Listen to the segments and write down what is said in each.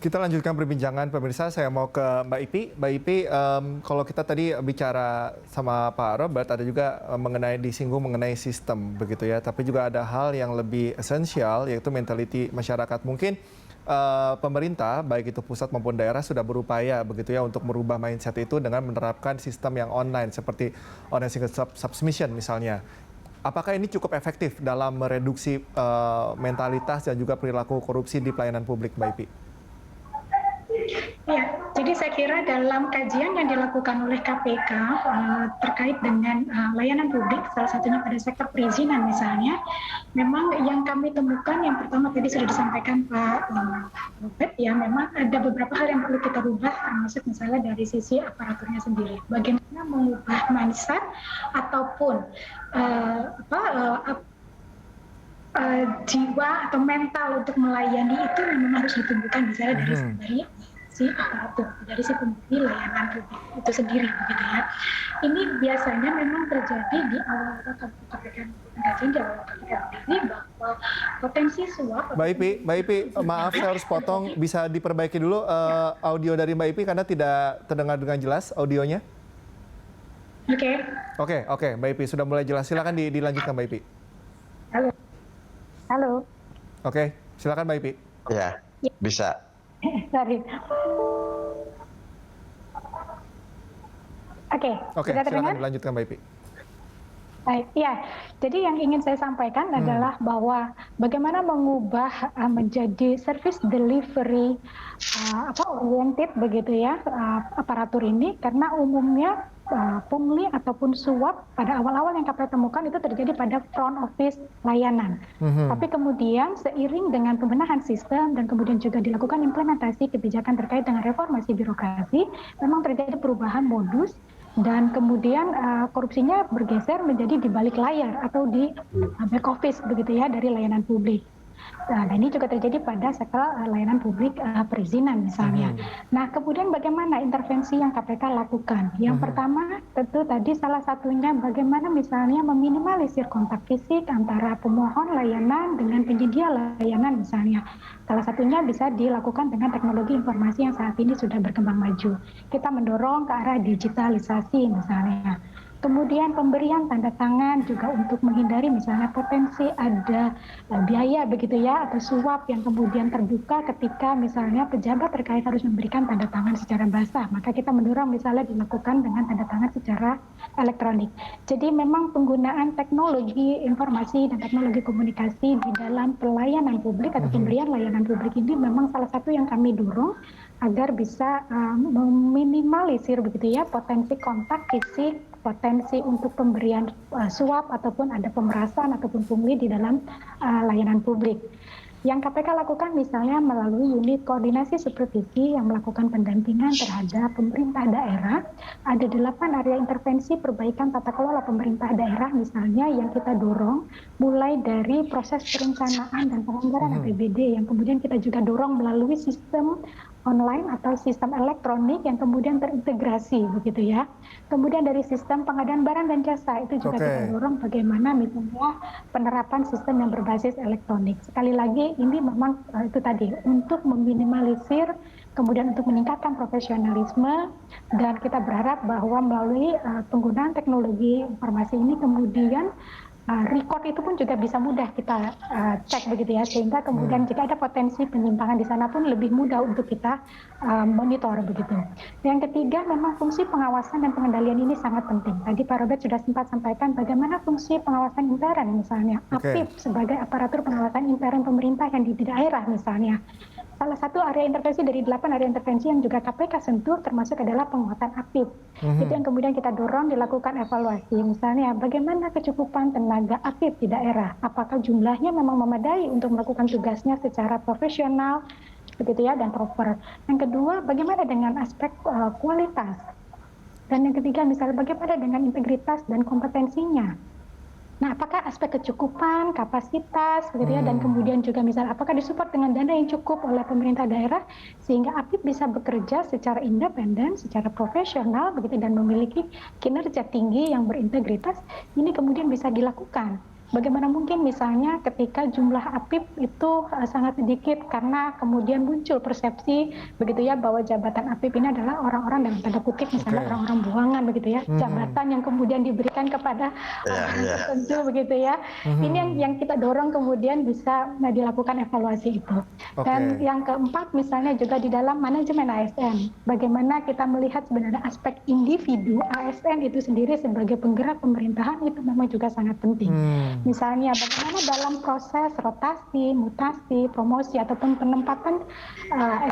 Kita lanjutkan perbincangan pemirsa. Saya mau ke Mbak Ipi. Mbak Ipi, kalau kita tadi bicara sama Pak Robert, ada juga disinggung mengenai sistem begitu ya. Tapi juga ada hal yang lebih esensial, yaitu mentality masyarakat. Mungkin pemerintah, baik itu pusat maupun daerah, sudah berupaya begitu ya untuk merubah mindset itu dengan menerapkan sistem yang online seperti online single submission misalnya. Apakah ini cukup efektif dalam mereduksi mentalitas dan juga perilaku korupsi di pelayanan publik, Mbak Ipi? Ya, jadi saya kira dalam kajian yang dilakukan oleh KPK terkait dengan layanan publik, salah satunya pada sektor perizinan misalnya, memang yang kami temukan yang pertama tadi sudah disampaikan Pak Robert, ya memang ada beberapa hal yang perlu kita rubah, termasuk misalnya dari sisi aparaturnya sendiri. Bagaimana mengubah mindset ataupun jiwa atau mental untuk melayani itu memang harus ditumbuhkan misalnya dari si aparatur, dari si pemberi layanan publik itu sendiri, begitu ya. Ini biasanya memang terjadi di awal-awal KPK kajian di awal KPK sendiri bahwa potensi suap. Mbak Ipi, maaf saya harus potong. Bisa diperbaiki dulu audio dari Mbak Ipi karena tidak terdengar dengan jelas audionya. Oke, Mbak Ipi sudah mulai jelas. Silakan dilanjutkan Mbak Ipi. Halo. Oke, silakan Mbak Ipi. Ya, bisa. Sorry. Oke, silakan dilanjutkan Mbak Ipi. Baik, ya. Jadi yang ingin saya sampaikan adalah bahwa bagaimana mengubah menjadi service delivery oriented begitu ya aparatur ini, karena umumnya pungli ataupun suap pada awal-awal yang KPK temukan itu terjadi pada front office layanan. Tapi kemudian seiring dengan pembenahan sistem dan kemudian juga dilakukan implementasi kebijakan terkait dengan reformasi birokrasi, memang terjadi perubahan modus dan kemudian korupsinya bergeser menjadi di balik layar atau di back office begitu ya dari layanan publik. Nah, ini juga terjadi pada sektor layanan publik perizinan misalnya. Nah, kemudian bagaimana intervensi yang KPK lakukan? Yang pertama tentu tadi salah satunya bagaimana misalnya meminimalisir kontak fisik antara pemohon layanan dengan penyedia layanan misalnya. Salah satunya bisa dilakukan dengan teknologi informasi yang saat ini sudah berkembang maju. Kita mendorong ke arah digitalisasi misalnya. Kemudian pemberian tanda tangan juga untuk menghindari misalnya potensi ada biaya begitu ya atau suap yang kemudian terbuka ketika misalnya pejabat terkait harus memberikan tanda tangan secara basah. Maka kita mendorong misalnya dilakukan dengan tanda tangan secara elektronik. Jadi memang penggunaan teknologi informasi dan teknologi komunikasi di dalam pelayanan publik atau pemberian layanan publik ini memang salah satu yang kami dorong agar bisa meminimalisir begitu ya potensi kontak fisik, potensi untuk pemberian suap ataupun ada pemerasan ataupun pungli di dalam layanan publik. Yang KPK lakukan misalnya melalui unit koordinasi supervisi yang melakukan pendampingan terhadap pemerintah daerah. Ada 8 area intervensi perbaikan tata kelola pemerintah daerah misalnya yang kita dorong mulai dari proses perencanaan dan penganggaran APBD yang kemudian kita juga dorong melalui sistem online atau sistem elektronik yang kemudian terintegrasi begitu ya. Kemudian dari sistem pengadaan barang dan jasa itu juga kita dorong bagaimana misalnya penerapan sistem yang berbasis elektronik. Sekali lagi ini memang itu tadi untuk meminimalisir kemudian untuk meningkatkan profesionalisme dan kita berharap bahwa melalui penggunaan teknologi informasi ini kemudian record itu pun juga bisa mudah kita cek begitu ya, sehingga kemudian jika ada potensi penyimpangan di sana pun lebih mudah untuk kita monitor begitu. Yang ketiga memang fungsi pengawasan dan pengendalian ini sangat penting. Tadi Pak Robert sudah sempat sampaikan bagaimana fungsi pengawasan intern misalnya, APIP sebagai aparatur pengawasan intern pemerintah yang di daerah misalnya. Salah satu area intervensi dari 8 area intervensi yang juga KPK sentuh termasuk adalah penguatan APIP. Itu yang kemudian kita dorong dilakukan evaluasi. Misalnya bagaimana kecukupan tenaga APIP di daerah? Apakah jumlahnya memang memadai untuk melakukan tugasnya secara profesional begitu ya dan proper. Yang kedua, bagaimana dengan aspek kualitas? Dan yang ketiga misalnya bagaimana dengan integritas dan kompetensinya? Nah, apakah aspek kecukupan, kapasitas, begitu ya, dan kemudian juga misalnya apakah disupport dengan dana yang cukup oleh pemerintah daerah sehingga APIP bisa bekerja secara independen, secara profesional, begitu dan memiliki kinerja tinggi yang berintegritas, ini kemudian bisa dilakukan. bagaimana mungkin misalnya ketika jumlah APIP itu sangat sedikit karena kemudian muncul persepsi begitu ya bahwa jabatan APIP ini adalah orang-orang dalam tanda kutip misalnya orang-orang buangan begitu ya, jabatan yang kemudian diberikan kepada orang tertentu begitu ya. Ini yang kita dorong kemudian bisa dilakukan evaluasi itu. Dan yang keempat misalnya juga di dalam manajemen ASN, bagaimana kita melihat sebenarnya aspek individu ASN itu sendiri sebagai penggerak pemerintahan itu memang juga sangat penting. Misalnya bagaimana dalam proses rotasi, mutasi, promosi ataupun penempatan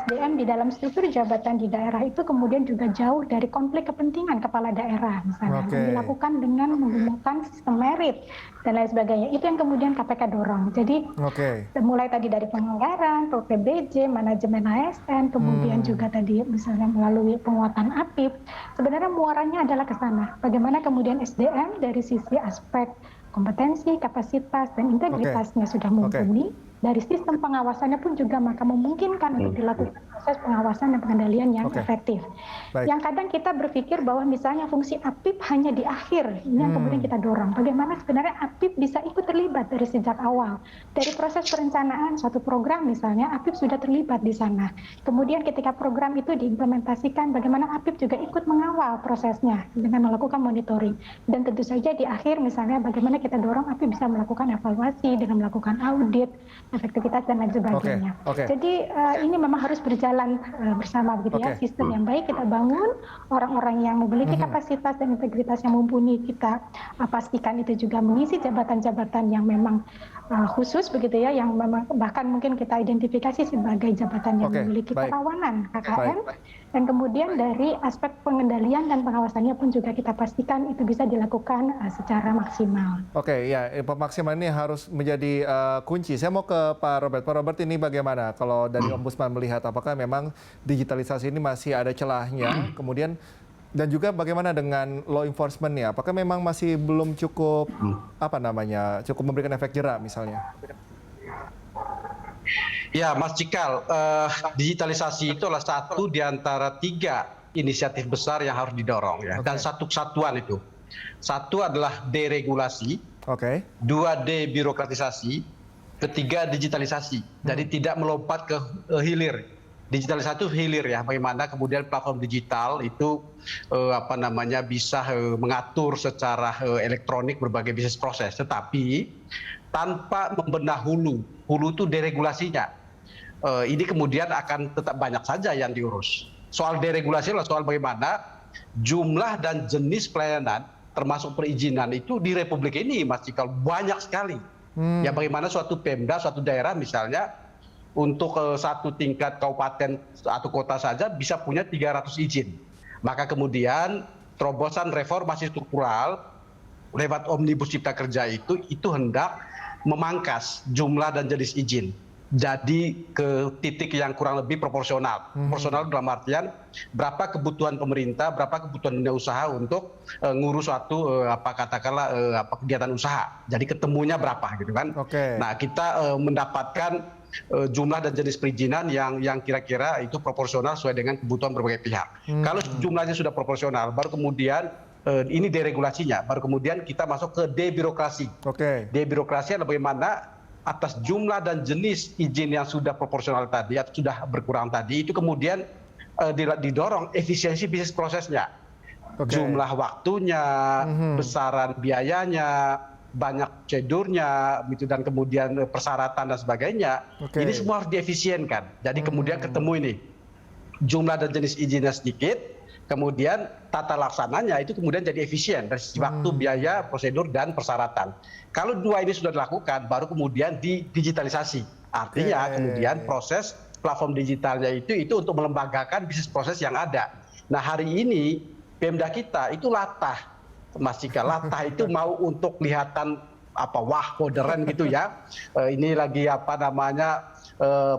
SDM di dalam struktur jabatan di daerah itu kemudian juga jauh dari konflik kepentingan kepala daerah misalnya, dilakukan dengan menggunakan sistem merit dan lain sebagainya. Itu yang kemudian KPK dorong. Jadi mulai tadi dari penganggaran, PBJ, manajemen ASN, kemudian juga tadi misalnya melalui penguatan APIP, sebenarnya muaranya adalah ke sana. Bagaimana kemudian SDM dari sisi aspek kompetensi, kapasitas, dan integritasnya sudah mumpuni, dari sistem pengawasannya pun juga maka memungkinkan untuk dilakukan proses pengawasan dan pengendalian yang efektif. Yang kadang kita berpikir bahwa misalnya fungsi APIP hanya di akhir, ini yang kemudian kita dorong. Bagaimana sebenarnya APIP bisa ikut terlibat dari sejak awal. Dari proses perencanaan suatu program misalnya, APIP sudah terlibat di sana. Kemudian ketika program itu diimplementasikan, bagaimana APIP juga ikut mengawal prosesnya dengan melakukan monitoring. Dan tentu saja di akhir misalnya bagaimana kita dorong APIP bisa melakukan evaluasi dengan melakukan audit, efektivitas dan lain sebagainya. Jadi ini memang harus berjalan bersama begitu ya. Sistem yang baik kita bangun, orang-orang yang memiliki kapasitas dan integritas yang mumpuni kita pastikan itu juga mengisi jabatan-jabatan yang memang khusus begitu ya, yang memang bahkan mungkin kita identifikasi sebagai jabatan yang memiliki kerawanan KKN. Dan kemudian dari aspek pengendalian dan pengawasannya pun juga kita pastikan itu bisa dilakukan secara maksimal. Pemaksimalan ini harus menjadi kunci. Saya mau ke Pak Robert. Pak Robert, ini bagaimana kalau dari Ombudsman melihat apakah memang digitalisasi ini masih ada celahnya? Kemudian dan juga bagaimana dengan law enforcement-nya? Apakah memang masih belum cukup cukup memberikan efek jera misalnya? Ya, Mas Cikal, digitalisasi itu adalah satu di antara 3 inisiatif besar yang harus didorong ya, dan satu kesatuan itu. Satu adalah deregulasi, 2 debirokratisasi, ketiga digitalisasi. Jadi tidak melompat ke hilir. Digitalisasi itu hilir ya, bagaimana kemudian platform digital itu bisa mengatur secara elektronik berbagai bisnis proses, tetapi tanpa membenah hulu. Hulu itu deregulasinya. Ini kemudian akan tetap banyak saja yang diurus. Soal deregulasi adalah soal bagaimana jumlah dan jenis pelayanan termasuk perizinan itu di Republik ini, Mas Cikal, banyak sekali. Ya bagaimana suatu Pemda, suatu daerah misalnya untuk satu tingkat kabupaten atau kota saja bisa punya 300 izin. Maka kemudian terobosan reformasi struktural lewat Omnibus Cipta Kerja itu hendak memangkas jumlah dan jenis izin. Jadi ke titik yang kurang lebih proporsional. Proporsional dalam artian berapa kebutuhan pemerintah, berapa kebutuhan dunia usaha untuk ngurus suatu kegiatan usaha. Jadi ketemunya berapa gitu kan. Nah, kita mendapatkan jumlah dan jenis perizinan yang kira-kira itu proporsional sesuai dengan kebutuhan berbagai pihak. Kalau jumlahnya sudah proporsional, baru kemudian ini deregulasinya, baru kemudian kita masuk ke debirokrasi. Debirokrasi adalah bagaimana atas jumlah dan jenis izin yang sudah proporsional tadi atau sudah berkurang tadi itu kemudian didorong efisiensi bisnis prosesnya, jumlah waktunya, besaran biayanya, banyak prosedurnya, gitu, dan kemudian persyaratan dan sebagainya. Ini semua harus diefisienkan. Jadi kemudian ketemu ini jumlah dan jenis izinnya sedikit, kemudian tata laksananya itu kemudian jadi efisien dari sisi waktu, biaya, prosedur, dan persyaratan. Kalau 2 ini sudah dilakukan, baru kemudian digitalisasi. Artinya kemudian proses platform digitalnya itu untuk melembagakan bisnis proses yang ada. Nah, hari ini Pemda kita itu latah, Mas Cika, latah itu mau untuk kelihatan wah modern gitu ya. Ini lagi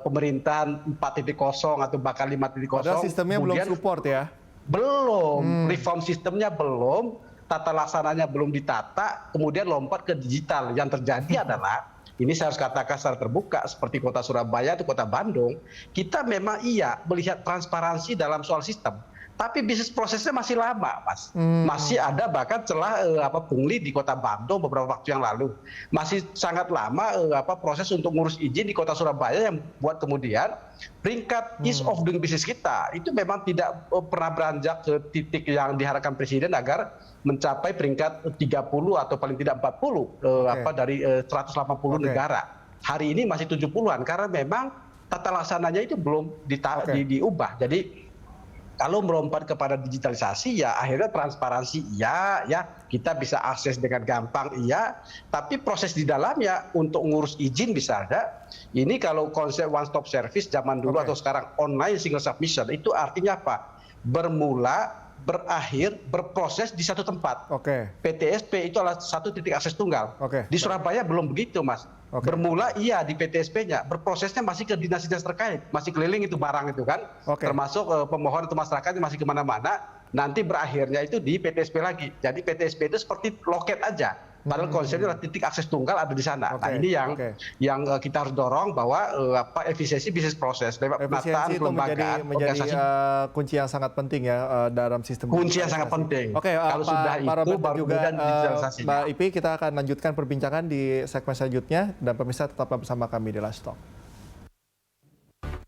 pemerintahan 4.0 atau bahkan 5.0. Padahal sistemnya belum support ya. Belum, reform sistemnya belum, tata laksananya belum ditata, kemudian lompat ke digital. Yang terjadi adalah, ini saya harus katakan secara terbuka, seperti kota Surabaya atau kota Bandung, kita memang melihat transparansi dalam soal sistem, tapi bisnis prosesnya masih lama, Mas. Masih ada bahkan celah pungli di Kota Bandung beberapa waktu yang lalu. Masih sangat lama proses untuk ngurus izin di Kota Surabaya yang buat kemudian peringkat ease of doing business kita itu memang tidak pernah beranjak ke titik yang diharapkan Presiden agar mencapai peringkat 30 atau paling tidak 40 dari 180 negara. Hari ini masih 70-an karena memang tata laksananya itu belum diubah. Jadi kalau melompat kepada digitalisasi ya akhirnya transparansi iya, ya kita bisa akses dengan gampang iya, tapi proses di dalamnya untuk ngurus izin misalnya, ini kalau konsep one stop service zaman dulu atau sekarang online single submission itu artinya apa? Bermula, berakhir, berproses di satu tempat. PTSP itu adalah satu titik akses tunggal. Di Surabaya belum begitu, Mas. Bermula iya di PTSP-nya, berprosesnya masih ke dinas-dinas terkait, masih keliling itu barang itu kan, termasuk pemohon atau masyarakat yang masih kemana-mana, nanti berakhirnya itu di PTSP lagi. Jadi PTSP itu seperti loket aja. Padahal konsepnya adalah titik akses tunggal ada di sana. Nah ini yang kita harus dorong bahwa efisiensi bisnis proses, efisiensi itu menjadi kunci yang sangat penting ya dalam sistem. Kunci yang sangat penting. Kalau sudah itu baru kemudian digitalisasi. Mbak Ipi, kita akan lanjutkan perbincangan di segmen selanjutnya dan pemirsa tetaplah bersama kami di Live Talk.